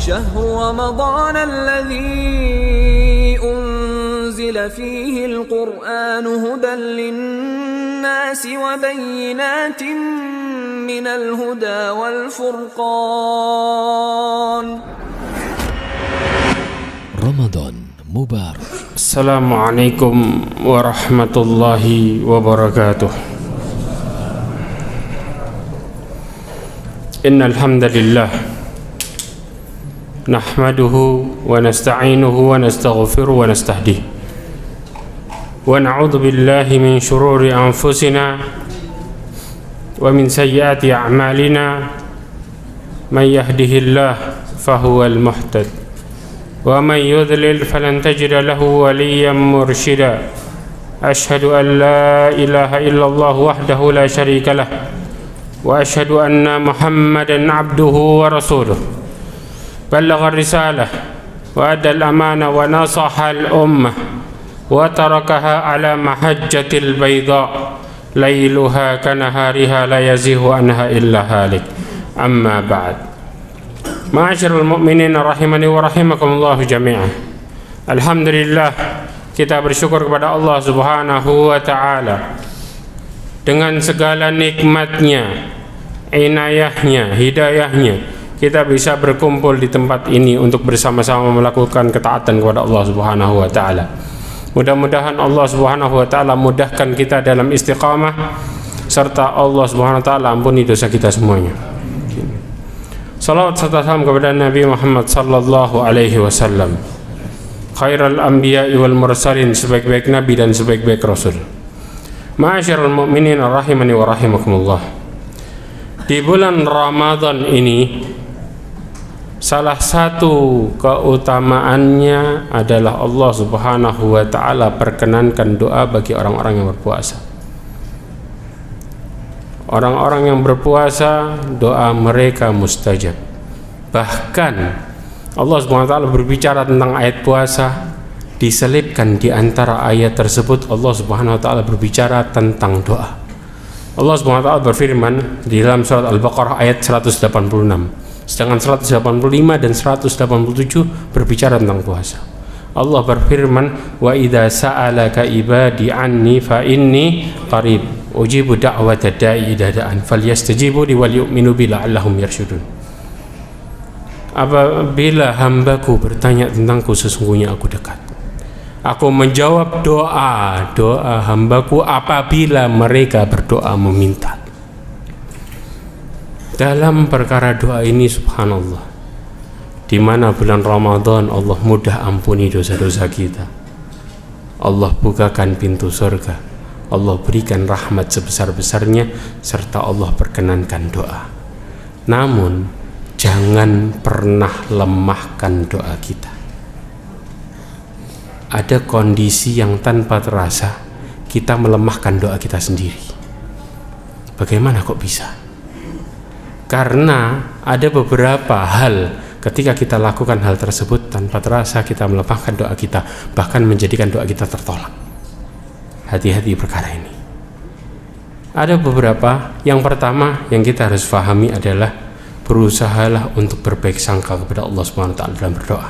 شهر رمضان الذي أنزل فيه القرآن هدى للناس وبينات من الهدى والفرقان. رمضان مبارك. السلام عليكم ورحمة الله وبركاته. إن الحمد لله نحمده ونستعينه ونستغفره ونستهديه ونعوذ بالله من شرور أنفسنا ومن سيئات أعمالنا. من يهده الله فهو المهتد ومن يضلل فلن تجد له وليا مرشدا. أشهد أن لا إله إلا الله وحده لا شريك له وأشهد أن محمدا عبده ورسوله بلغ الرسالة وأدى الأمانة ونصح الأمة وتركها على محجة البيضاء ليلها كنهارها لا يزيغ عنها إلا هالك. أما بعد، معاشر المؤمinin rahimani wa rahimakumullah jami'an. Alhamdulillah, kita bersyukur kepada Allah Subhanahu wa taala dengan segala nikmatnya, inayahnya, hidayahnya. Kita bisa berkumpul di tempat ini untuk bersama-sama melakukan ketaatan kepada Allah Subhanahu wa taala. Mudah-mudahan Allah Subhanahu wa taala mudahkan kita dalam istiqamah, serta Allah Subhanahu wa taala ampuni dosa kita semuanya. Salawat serta salam kepada Nabi Muhammad sallallahu alaihi wasallam, khairul anbiya'i wal mursalin, sebaik-baik nabi dan sebaik-baik rasul. Ma'asyiral mu'minin rahimani wa rahimakumullah. Di bulan Ramadan ini, salah satu keutamaannya adalah Allah Subhanahu wa taala perkenankan doa bagi orang-orang yang berpuasa. Orang-orang yang berpuasa, doa mereka mustajab. Bahkan Allah Subhanahu wa taala berbicara tentang ayat puasa, diselipkan di antara ayat tersebut Allah Subhanahu wa taala berbicara tentang doa. Allah Subhanahu wa taala berfirman di dalam surat Al-Baqarah ayat 186. Sedangkan 185 dan 187 berbicara tentang puasa. Allah berfirman, wa idza sa'alaka ibadi anni fa inni qarib ujibu da'watad da'i idza da'an falyastajibu li wal yu'minu bi la'allahum yarshudun. Apabila hambaku bertanya tentangku, sesungguhnya aku dekat. Aku menjawab doa hambaku apabila mereka berdoa meminta. Dalam perkara doa ini, subhanallah, di mana bulan Ramadan Allah mudah ampuni dosa-dosa kita. Allah bukakan pintu surga, Allah berikan rahmat sebesar-besarnya, serta Allah perkenankan doa. Namun jangan pernah lemahkan doa kita. Ada kondisi yang tanpa terasa kita melemahkan doa kita sendiri. Bagaimana kok bisa? Karena ada beberapa hal ketika kita lakukan hal tersebut tanpa terasa kita melemahkan doa kita, bahkan menjadikan doa kita tertolak. Hati-hati perkara ini. Ada beberapa. Yang pertama yang kita harus pahami adalah berusahalah untuk berbaik sangka kepada Allah Subhanahu wa taala dalam berdoa.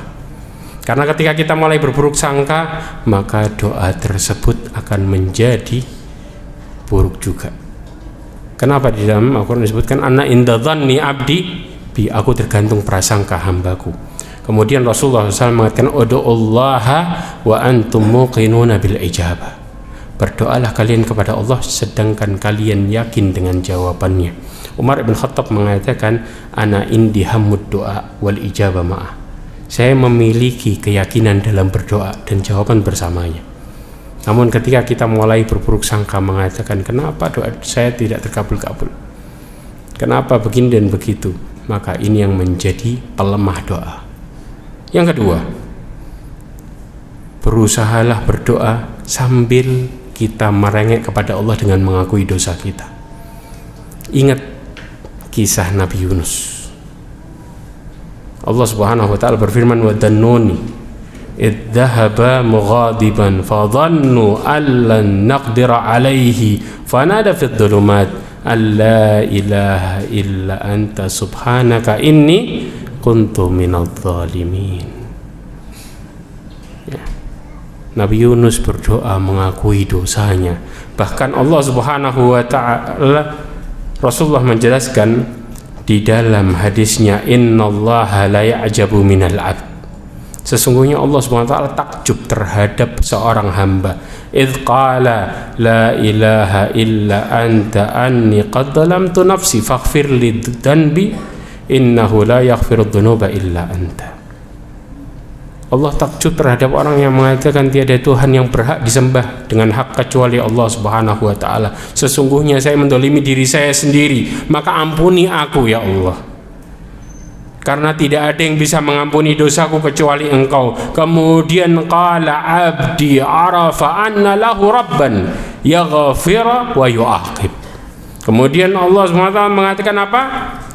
Karena ketika kita mulai berburuk sangka, maka doa tersebut akan menjadi buruk juga. Kenapa di dalam Al-Quran disebutkan ana inda dhanni abdi bi, aku tergantung prasangka hambaku. Kemudian Rasulullah SAW mengatakan ud'ullaha wa antum muqinuna bil ijabah. Berdoalah kalian kepada Allah sedangkan kalian yakin dengan jawabannya. Umar bin Khattab mengatakan ana indi hammud doa wal ijabah ma'ah. Saya memiliki keyakinan dalam berdoa dan jawaban bersamanya. Namun ketika kita mulai berburuk sangka mengatakan kenapa doa saya tidak terkabul-kabul, kenapa begini dan begitu, maka ini yang menjadi pelemah doa. Yang kedua, berusahalah berdoa sambil kita merengek kepada Allah dengan mengakui dosa kita. Ingat kisah Nabi Yunus. Allah Subhanahu wa taala berfirman wa dannuni إذ ذهب مغاضبا فظنوا أن لن نقدر عليه فنادى في الظلمات أن لا إله إلا أنت سبحانك إني kuntu minadh dhalimin. Ya. Nabi Yunus berdoa mengakui dosanya. Bahkan Allah Subhanahu wa taala, Rasulullah menjelaskan di dalam hadisnya, innallaha la ya'jabu minal 'abd. Sesungguhnya Allah Subhanahu wa taala takjub terhadap seorang hamba. Idz qala la ilaha illa anta anni qad zalamtu nafsi faghfir li dhanbi innahu la yaghfiru dzunuba illa anta. Allah takjub terhadap orang yang mengatakan tiada Tuhan yang berhak disembah dengan hak kecuali Allah Subhanahu wa taala. Sesungguhnya saya mendolimi diri saya sendiri, maka ampuni aku ya Allah. Karena tidak ada yang bisa mengampuni dosaku kecuali Engkau. Kemudian qala abdi arafa anna lahu rabban yaghfira wa yu'aqib. Kemudian Allah SWT mengatakan apa?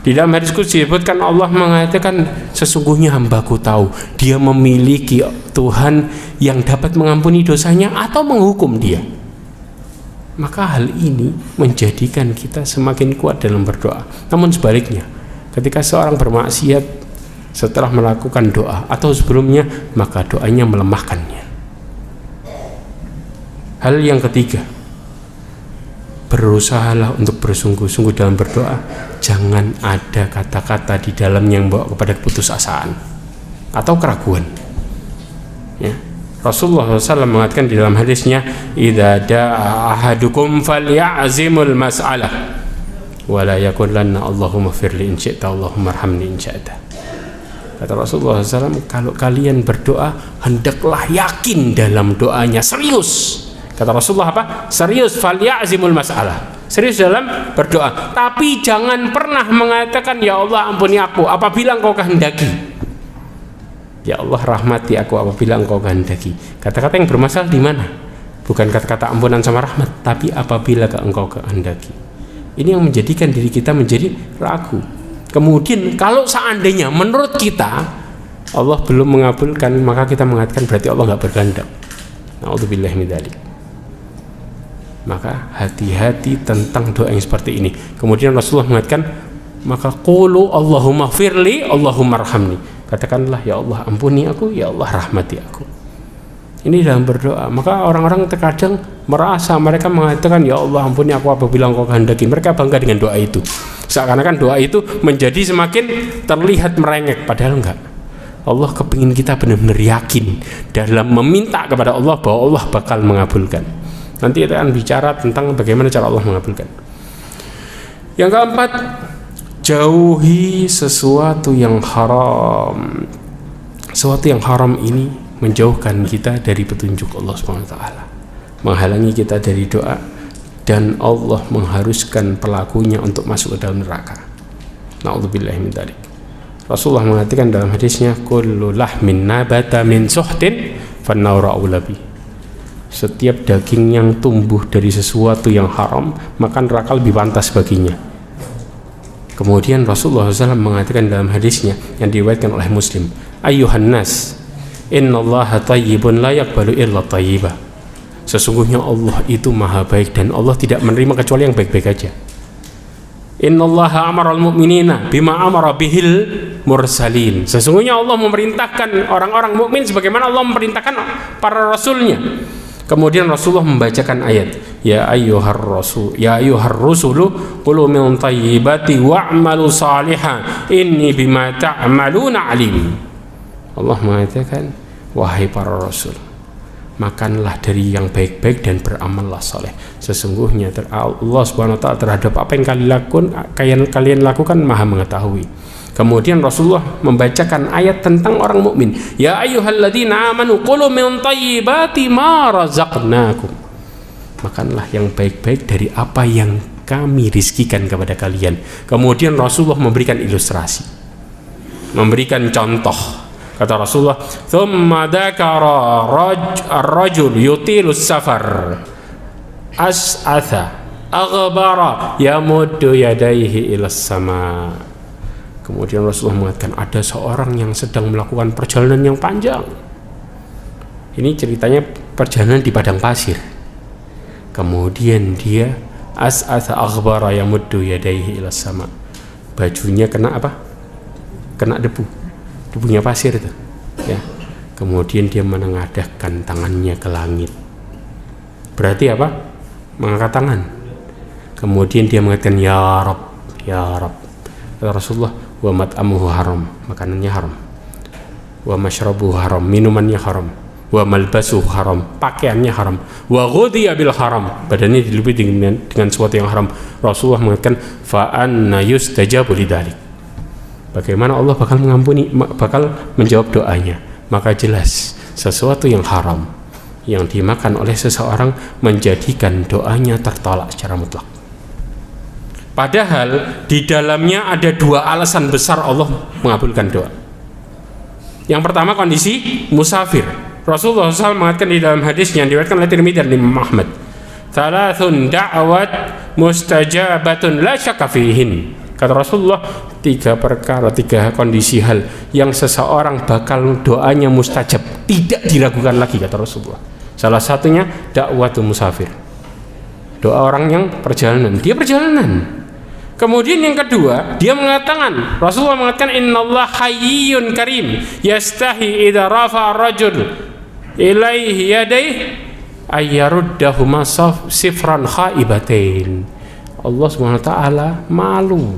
Di dalam hadis qudsi disebutkan Allah mengatakan, sesungguhnya hambaku tahu dia memiliki Tuhan yang dapat mengampuni dosanya atau menghukum dia. Maka hal ini menjadikan kita semakin kuat dalam berdoa. Namun sebaliknya, ketika seorang bermaksiat setelah melakukan doa atau sebelumnya, maka doanya melemahkannya. Hal yang ketiga, berusahalah untuk bersungguh-sungguh dalam berdoa. Jangan ada kata-kata di dalam yang membawa kepada keputusasaan atau keraguan. Ya. Rasulullah SAW mengatakan di dalam hadisnya, idza da'a ahadukum falyazimul mas'alah wala yakun lanna Allahumma firli in syi'ta Allahumma arhamni in syi'ta. Kata Rasulullah SAW, kalau kalian berdoa hendaklah yakin dalam doanya, serius. Kata Rasulullah apa? Serius, falyazimul mas'alah. Serius dalam berdoa. Tapi jangan pernah mengatakan ya Allah ampuni aku apabila Engkau kehendaki. Ya Allah rahmati aku apabila Engkau kehendaki. Kata-kata yang bermasalah di mana? Bukan kata-kata ampunan sama rahmat, tapi apabila Engkau kehendaki. Ini yang menjadikan diri kita menjadi ragu. Kemudian kalau seandainya menurut kita Allah belum mengabulkan, maka kita mengatakan berarti Allah enggak berkehendak. Na'udzubillahi min dzalik. Maka hati-hati tentang doa yang seperti ini. Kemudian Rasulullah mengatakan, maka qulu Allahumma firli Allahumma arhamni. Katakanlah ya Allah ampuni aku, ya Allah rahmati aku. Ini dalam berdoa. Maka orang-orang terkadang merasa mereka mengatakan ya Allah ampuni aku apabila Engkau kehendaki. Mereka bangga dengan doa itu. Seakan-akan doa itu menjadi semakin terlihat merengek, padahal enggak. Allah kepingin kita benar-benar yakin dalam meminta kepada Allah bahwa Allah bakal mengabulkan. Nanti kita akan bicara tentang bagaimana cara Allah mengabulkan. Yang keempat, jauhi sesuatu yang haram. Sesuatu yang haram ini menjauhkan kita dari petunjuk Allah SWT, menghalangi kita dari doa, dan Allah mengharuskan pelakunya untuk masuk ke dalam neraka. Na'udzubillahi min dzalik. Rasulullah mengatakan dalam hadisnya, kullu lahmin nabata min suhtin fan-naru aula bi. Setiap daging yang tumbuh dari sesuatu yang haram, maka neraka lebih pantas baginya. Kemudian Rasulullah SAW mengatakan dalam hadisnya yang diriwayatkan oleh Muslim, ayyuhan nas, innallaha thayyibun la yaqbalu illa thayyiba. Sesungguhnya Allah itu maha baik dan Allah tidak menerima kecuali yang baik-baik aja. Innallaha amaral mu'minina bima amara bihil mursalin. Sesungguhnya Allah memerintahkan orang-orang mukmin sebagaimana Allah memerintahkan para rasulnya. Kemudian Rasulullah membacakan ayat, ya ayyuhar rusulu qulu min thayyibati wa'malu salihan inni bima ta'maluna alim. Allah mengatakan, wahai para rasul, makanlah dari yang baik-baik dan beramallah saleh. Sesungguhnya Allah Subhanahu wa taala terhadap apa yang kalian lakukan maha mengetahui. Kemudian Rasulullah membacakan ayat tentang orang mukmin. Ya ayyuhalladzina amanu qulu min thayyibati ma razaqnakum. Makanlah yang baik-baik dari apa yang kami rizkikan kepada kalian. Kemudian Rasulullah memberikan ilustrasi, memberikan contoh. Kata Rasulullah, "Tsumma dzakara ar-rajul yutilus safar as'atha aghbara yamuddu yadayhi ilas sama." Kemudian Rasulullah mengatakan ada seorang yang sedang melakukan perjalanan yang panjang. Ini ceritanya perjalanan di padang pasir. Kemudian dia as'atha aghbara yamuddu yadayhi ilas sama. Bajunya kena apa? kena debunya pasir itu, ya. Kemudian dia menengadahkan tangannya ke langit. Berarti apa? Mengangkat tangan. Kemudian dia mengatakan ya Rabb, ya Rabb. Kata Rasulullah, wa mat'amuhu haram, makanannya haram. Wa mashrabuhu haram, minumannya haram. Wa malbasuhu haram, pakaiannya haram. Wa ghudhiya bil haram, badannya diliputi dengan sesuatu yang haram. Rasulullah mengatakan fa anna yustajabu lidzalik. Bagaimana Allah bakal mengampuni, bakal menjawab doanya? Maka jelas sesuatu yang haram yang dimakan oleh seseorang menjadikan doanya tertolak secara mutlak. Padahal di dalamnya ada dua alasan besar Allah mengabulkan doa. Yang pertama kondisi musafir. Rasulullah SAW mengatakan di dalam hadis yang diriwayatkan oleh Tirmidzi dan Imam Ahmad, "Thalathun da'wat mustajabatun la syakka fihin." Kata Rasulullah, 3 perkara, 3 kondisi hal yang seseorang bakal doanya mustajab, tidak diragukan lagi, kata Rasulullah. Salah satunya dakwatul musafir, doa orang yang perjalanan, dia perjalanan. Kemudian yang kedua, dia mengatakan, Rasulullah mengatakan innallaha hayyun karim yastahi idza rafa'a ar-rajul ilaihi yadayhi ayyaruddahuma sifran khaibatain. Allah Subhanahu wa taala malu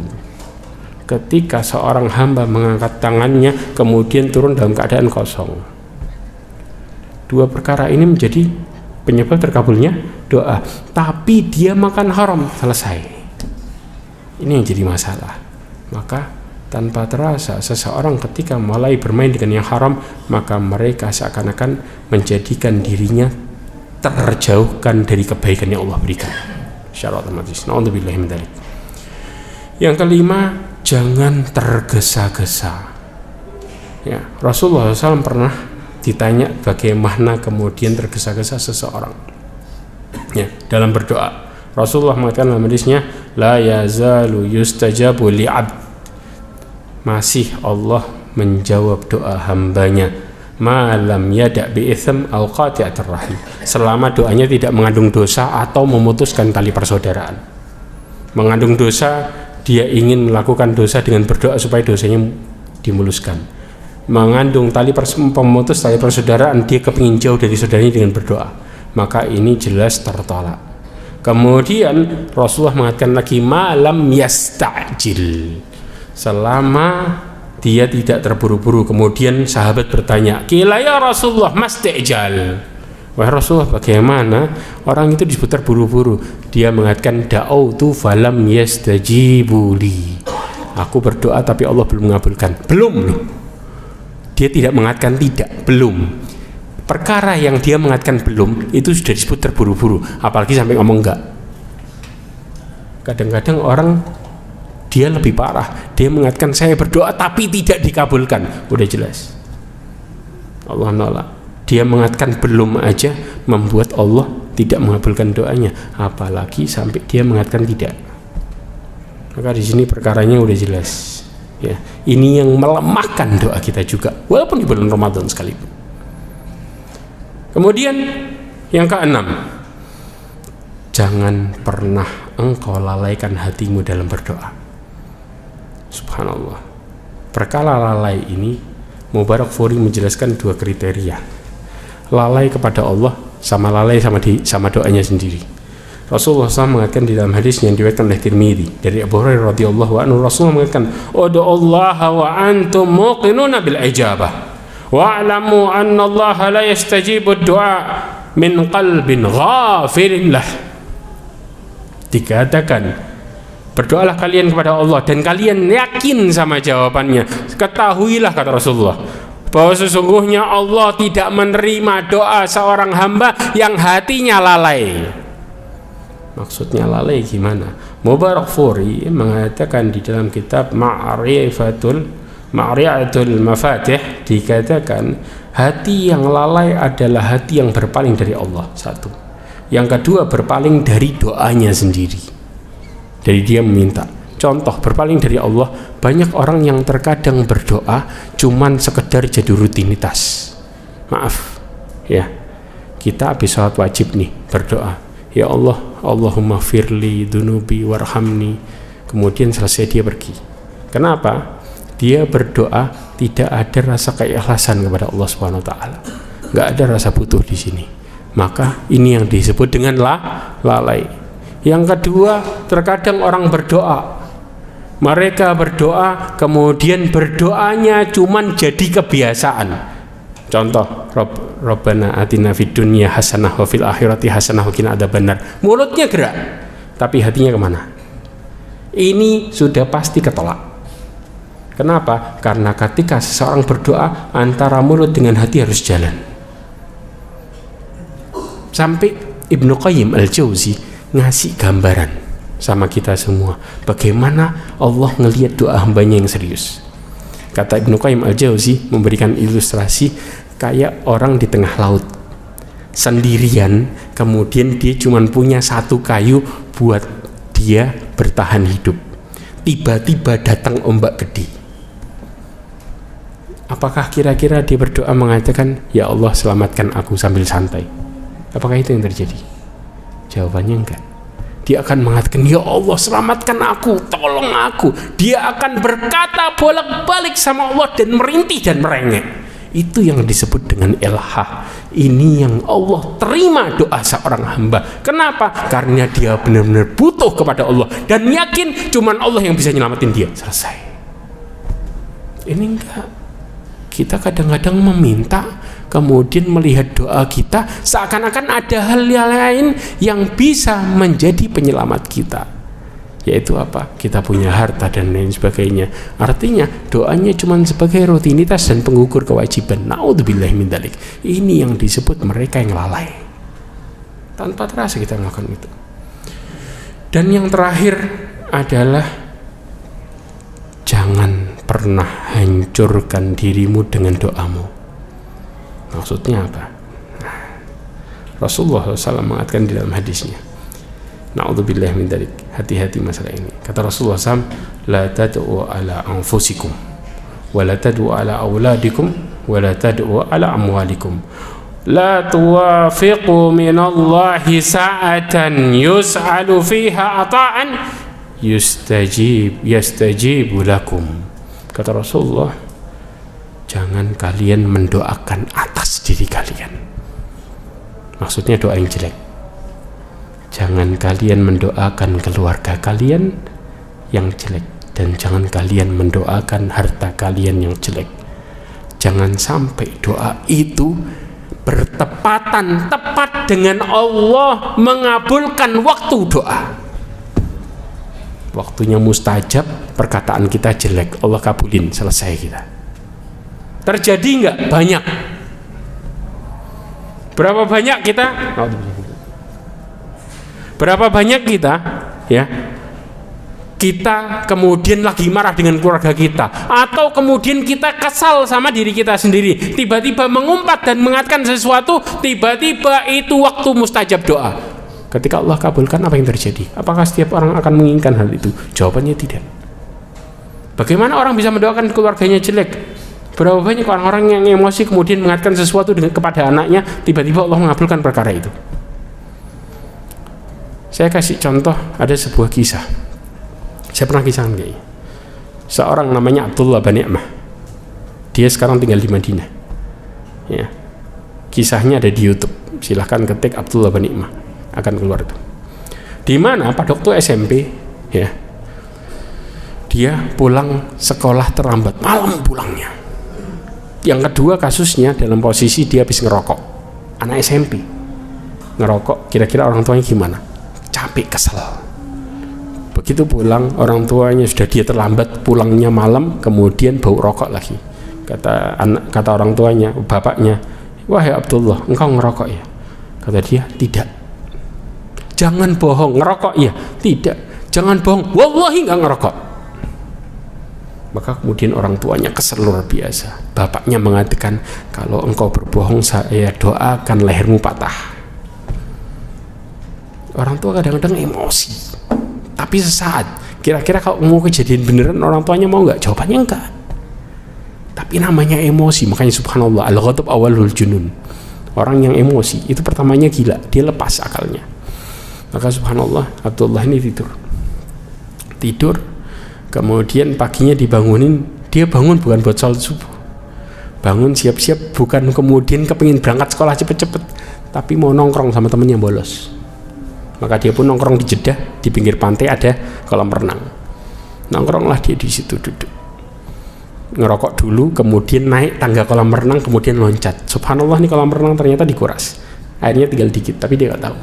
ketika seorang hamba mengangkat tangannya kemudian turun dalam keadaan kosong. 2 perkara ini menjadi penyebab terkabulnya doa, tapi dia makan haram, selesai. Ini yang jadi masalah. Maka tanpa terasa seseorang ketika mulai bermain dengan yang haram, maka mereka seakan-akan menjadikan dirinya terjauhkan dari kebaikan yang Allah berikan secara otomatis. Na'udzubillahi min dzalik. Yang kelima, jangan tergesa-gesa. Ya, Rasulullah SAW pernah ditanya bagaimana kemudian tergesa-gesa seseorang. Ya, dalam berdoa, Rasulullah mengatakan dalam hadisnya, la yazalu yustajabu li'abd. Masih Allah menjawab doa hambanya malam yada' bi'itham au qati'atir rahim, selama doanya tidak mengandung dosa atau memutuskan tali persaudaraan. Mengandung dosa, dia ingin melakukan dosa dengan berdoa supaya dosanya dimuluskan. Mengandung pemutus tali persaudaraan, dia kepingin jauh dari saudaranya dengan berdoa, maka ini jelas tertolak. Kemudian Rasulullah mengatakan lagi malam yasta'jil, selama dia tidak terburu-buru. Kemudian sahabat bertanya, "Qila ya Rasulullah mastijal?" Wahai Rasulullah, bagaimana orang itu disebut terburu-buru? Dia mengatakan, "Da'autu falam yastajibuli." Aku berdoa tapi Allah belum mengabulkan. Belum loh. Dia tidak mengatakan tidak, belum. Perkara yang dia mengatakan belum itu sudah disebut terburu-buru, apalagi sampai ngomong enggak. Kadang-kadang orang dia lebih parah, dia mengatakan saya berdoa tapi tidak dikabulkan, udah jelas Allah nolak. Dia mengatakan belum aja membuat Allah tidak mengabulkan doanya, apalagi sampai dia mengatakan tidak. Maka di sini perkaranya udah jelas. Ya, ini yang melemahkan doa kita juga, walaupun di bulan Ramadan sekalipun. Kemudian yang keenam, jangan pernah engkau lalaikan hatimu dalam berdoa. Subhanallah. Perkara lalai ini, Mubarakfuri menjelaskan 2 kriteria. Lalai kepada Allah sama lalai sama doanya sendiri. Rasulullah SAW mengatakan di dalam hadis yang diriwayatkan oleh Tirmidzi dari Abu Hurairah radhiyallahu anhu, Rasulullah mengatakan, "Ud'ullaha wa antum muqinuna bil ijabah. Wa'lamu anna Allah la yastajibu ad-du'a min qalbin ghafirin lah." Dikatakan, berdoalah kalian kepada Allah dan kalian yakin sama jawabannya. Ketahuilah, kata Rasulullah, bahwa sesungguhnya Allah tidak menerima doa seorang hamba yang hatinya lalai. Maksudnya lalai gimana? Mubarakfuri mengatakan di dalam kitab Ma'rifatul Mafatih, dikatakan hati yang lalai adalah hati yang berpaling dari Allah, satu. Yang kedua, berpaling dari doanya sendiri, dari dia meminta. Contoh berpaling dari Allah, banyak orang yang terkadang berdoa cuman sekedar jadi rutinitas. Maaf ya, kita habis sholat wajib nih berdoa, ya Allah, Allahumma firli dunubi warhamni, kemudian selesai dia pergi. Kenapa? dia berdoa tidak ada rasa keikhlasan kepada Allah Subhanahu wa taala. Enggak ada rasa butuh di sini. Maka ini yang disebut dengan lalai. Yang kedua, terkadang orang berdoa, mereka berdoa kemudian berdoanya cuman jadi kebiasaan. Contoh, Rabbana atina fid dunya hasanah wa fil akhirati hasanah wa qina adzabannar. Mulutnya gerak, tapi hatinya kemana? Ini sudah pasti ketolak. Kenapa? Karena ketika seseorang berdoa, antara mulut dengan hati harus jalan. Sampai Ibnu Qayyim Al-Jauzi ngasih gambaran sama kita semua bagaimana Allah ngelihat doa hambanya yang serius. Kata Ibnu Qayyim Al-Jauzi memberikan ilustrasi kayak orang di tengah laut sendirian, kemudian dia cuma punya satu kayu buat dia bertahan hidup. Tiba-tiba datang ombak gede. Apakah kira-kira dia berdoa mengatakan, ya Allah selamatkan aku sambil santai? Apakah itu yang terjadi? Jawabannya enggak. Dia akan mengatakan, ya Allah selamatkan aku, tolong aku. Dia akan berkata bolak-balik sama Allah dan merintih dan merengek. Itu yang disebut dengan ilhah. Ini yang Allah terima doa seorang hamba. Kenapa? Karena dia benar-benar butuh kepada Allah dan yakin cuman Allah yang bisa nyelamatin dia. Selesai. Ini enggak. Kita kadang-kadang meminta, kemudian melihat doa kita seakan-akan ada hal lain yang bisa menjadi penyelamat kita, yaitu apa? Kita punya harta dan lain sebagainya. Artinya doanya cuma sebagai rutinitas dan pengukur kewajiban. Naudzubillahi min dzalik. Ini yang disebut mereka yang lalai. Tanpa terasa kita melakukan itu. Dan yang terakhir adalah jangan pernah hancurkan dirimu dengan doamu. Maksudnya apa? Nah, Rasulullah SAW mengatakan di dalam hadisnya, na'udzubillah min dzalik, hati-hati masalah ini. Kata Rasulullah SAW, la tad'u ala anfusikum wa la tad'u ala auladikum wa la tad'u ala amwalikum, la tuwafiqu minallahi sa'atan yus'alu fiha ata'an yastajibu lakum. Kata Rasulullah, jangan kalian mendoakan atas diri kalian. Maksudnya doa yang jelek. Jangan kalian mendoakan keluarga kalian yang jelek, dan jangan kalian mendoakan harta kalian yang jelek. Jangan sampai doa itu bertepatan tepat dengan Allah mengabulkan waktu doa. Waktunya mustajab, perkataan kita jelek, Allah kabulin, selesai kita. Terjadi enggak? Banyak. Berapa banyak kita? Berapa banyak kita, ya? Kita kemudian lagi marah dengan keluarga kita, atau kemudian kita kesal sama diri kita sendiri, tiba-tiba mengumpat dan mengatakan sesuatu, tiba-tiba itu waktu mustajab doa. Ketika Allah kabulkan, apa yang terjadi? Apakah setiap orang akan menginginkan hal itu? Jawabannya tidak. Bagaimana orang bisa mendoakan keluarganya jelek? Berapa banyak orang-orang yang emosi kemudian mengatakan sesuatu kepada anaknya, tiba-tiba Allah mengabulkan perkara itu. Saya kasih contoh, ada sebuah kisah. Saya pernah kisahkan kayaknya. Seorang namanya Abdullah bin Ni'mah. Dia sekarang tinggal di Madinah. Ya. Kisahnya ada di YouTube. Silahkan ketik Abdullah bin Ni'mah, akan keluar itu. Di mana pada waktu SMP, ya, dia pulang sekolah terlambat, malam pulangnya. Yang kedua kasusnya dalam posisi dia habis ngerokok. Anak SMP ngerokok, kira-kira orang tuanya gimana? Capek, kesel. Begitu pulang, orang tuanya sudah dia terlambat, pulangnya malam, kemudian bau rokok lagi. Kata orang tuanya, bapaknya, wahai Abdullah, engkau ngerokok ya? Kata dia, tidak. Jangan bohong, ngerokok ya? Tidak. Jangan bohong, wallahi enggak ngerokok. Maka kemudian orang tuanya kesel luar biasa. Bapaknya mengatakan, kalau engkau berbohong, saya doakan lehermu patah. Orang tua kadang-kadang emosi, tapi sesaat. Kira-kira kalau mau kejadian beneran, orang tuanya mau nggak? Jawabannya enggak. Tapi namanya emosi, makanya subhanallah, al-ghadab awalul junun. Orang yang emosi itu pertamanya gila, dia lepas akalnya. Maka subhanallah, Abdullah ini tidur, kemudian paginya dibangunin, Dia bangun bukan buat sholat subuh, bangun siap-siap bukan kemudian kepingin berangkat sekolah cepet-cepet, tapi mau nongkrong sama temennya bolos. Maka dia pun nongkrong di Jeddah, di pinggir pantai ada kolam renang. Nongkronglah dia di situ, duduk ngerokok dulu, kemudian naik tangga kolam renang, kemudian loncat. Subhanallah, nih kolam renang ternyata dikuras, airnya tinggal dikit, tapi dia nggak tahu.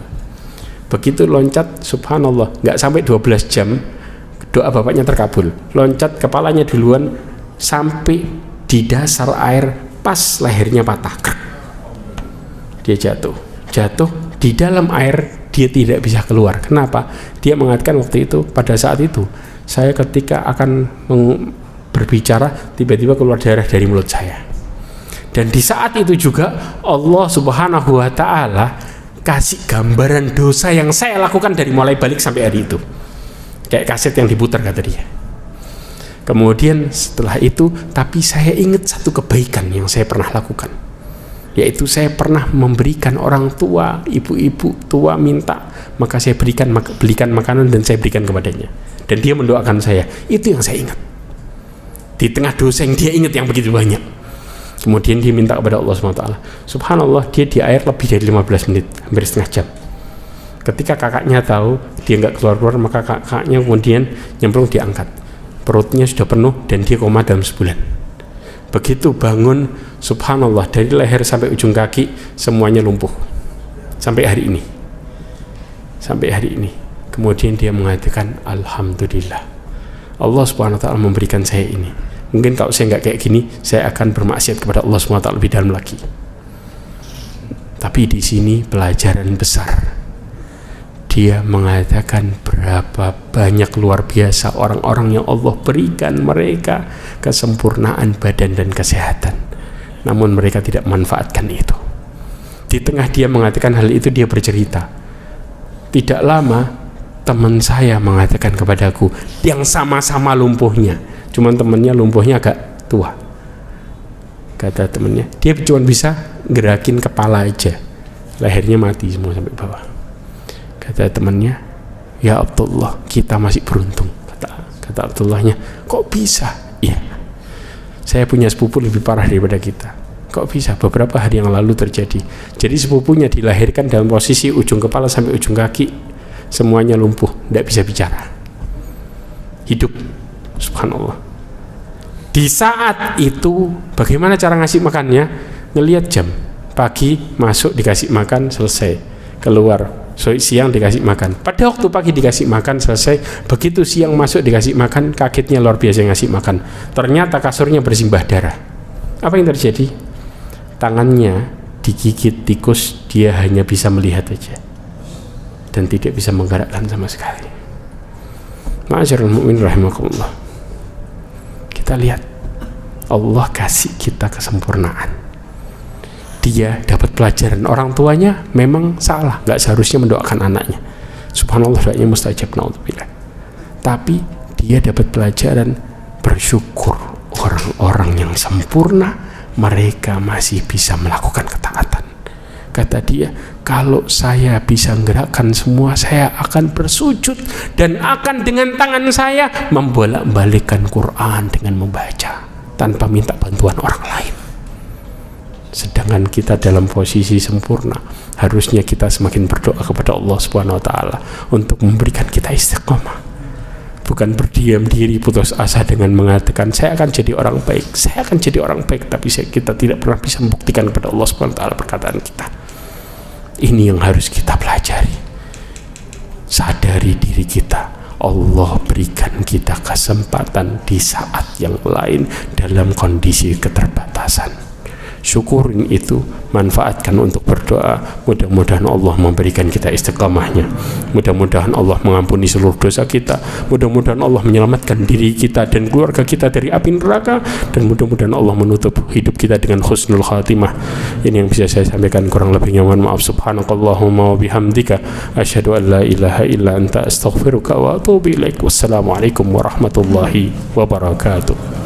Begitu loncat, subhanallah, nggak sampai 12 jam doa bapaknya terkabul. Loncat, kepalanya duluan sampai di dasar air, pas lehernya patah. Dia jatuh di dalam air, dia tidak bisa keluar. Kenapa? Dia mengatakan waktu itu, pada saat itu saya ketika akan berbicara, tiba-tiba keluar darah dari mulut saya. Dan di saat itu juga Allah Subhanahu wa Ta'ala kasih gambaran dosa yang saya lakukan dari mulai balik sampai hari itu, kayak kaset yang diputar kata dia. Kemudian setelah itu, tapi saya ingat satu kebaikan yang saya pernah lakukan, yaitu saya pernah memberikan orang tua, ibu-ibu tua minta, maka saya belikan makanan dan saya berikan kepadanya, dan dia mendoakan saya. Itu yang saya ingat di tengah dosa yang dia ingat yang begitu banyak. Kemudian dia minta kepada Allah SWT. Subhanallah, dia di air lebih dari 15 menit, hampir setengah jam. Ketika kakaknya tahu dia nggak keluar-keluar, maka kakaknya kemudian nyemplung, diangkat, perutnya sudah penuh dan dia koma dalam sebulan. Begitu bangun, subhanallah, dari leher sampai ujung kaki semuanya lumpuh sampai hari ini. Kemudian dia mengatakan, alhamdulillah, Allah Subhanahu wa Ta'ala memberikan saya ini. Mungkin kalau saya nggak kayak gini, saya akan bermaksiat kepada Allah Subhanahu wa Ta'ala lebih dalam lagi. Tapi di sini pelajaran besar. Dia mengatakan berapa banyak luar biasa orang-orang yang Allah berikan mereka kesempurnaan badan dan kesehatan, namun mereka tidak memanfaatkan itu. Di tengah dia mengatakan hal itu, dia bercerita, tidak lama teman saya mengatakan kepadaku, yang sama-sama lumpuhnya, cuman temannya lumpuhnya agak tua. Kata temannya, dia cuma bisa gerakin kepala aja, lehernya mati semua sampai bawah. Kata temannya, ya Abdullah, kita masih beruntung. Kata Abdullahnya, kok bisa? Iya, saya punya sepupu lebih parah daripada kita. Kok bisa? Beberapa hari yang lalu terjadi. Jadi sepupunya dilahirkan dalam posisi ujung kepala sampai ujung kaki semuanya lumpuh, tidak bisa bicara, hidup. Subhanallah. Di saat itu bagaimana cara ngasih makannya? Ngelihat jam, pagi masuk dikasih makan, selesai, keluar siang dikasih makan. Pada waktu pagi dikasih makan, selesai. Begitu siang masuk dikasih makan, kagetnya luar biasa ngasih makan. Ternyata kasurnya bersimbah darah. Apa yang terjadi? Tangannya digigit tikus, dia hanya bisa melihat aja dan tidak bisa menggerakkan sama sekali. Ma'asyiral mu'min rahimakumullah. Kita lihat, Allah kasih kita kesempurnaan. Dia dapat pelajaran, orang tuanya memang salah, nggak seharusnya mendoakan anaknya. Subhanallah, doanya mustajab, naudzubillah. Tapi dia dapat pelajaran bersyukur. Orang-orang yang sempurna, mereka masih bisa melakukan ketaatan. Kata dia, kalau saya bisa menggerakkan semua, saya akan bersujud dan akan dengan tangan saya membolak-balikkan Quran dengan membaca tanpa minta bantuan orang lain. Sedangkan kita dalam posisi sempurna, harusnya kita semakin berdoa kepada Allah Subhanahu wa Ta'ala untuk memberikan kita istiqomah, bukan berdiam diri putus asa dengan mengatakan saya akan jadi orang baik, tapi kita tidak pernah bisa membuktikan kepada Allah Subhanahu wa Ta'ala perkataan kita. Ini yang harus kita pelajari. Sadari diri kita, Allah berikan kita kesempatan di saat yang lain dalam kondisi keterbatasan. Syukurin itu, manfaatkan untuk berdoa. Mudah-mudahan Allah memberikan kita istiqamahnya. Mudah-mudahan Allah mengampuni seluruh dosa kita. Mudah-mudahan Allah menyelamatkan diri kita dan keluarga kita dari api neraka. Dan mudah-mudahan Allah menutup hidup kita dengan husnul khatimah. Ini yang bisa saya sampaikan, kurang lebihnya mohon maaf. Subhanakallahumma wa bihamdika, asyhadu an la ilaha illa anta, astaghfiruka wa atubu ilaik. Wassalamualaikum warahmatullahi wabarakatuh.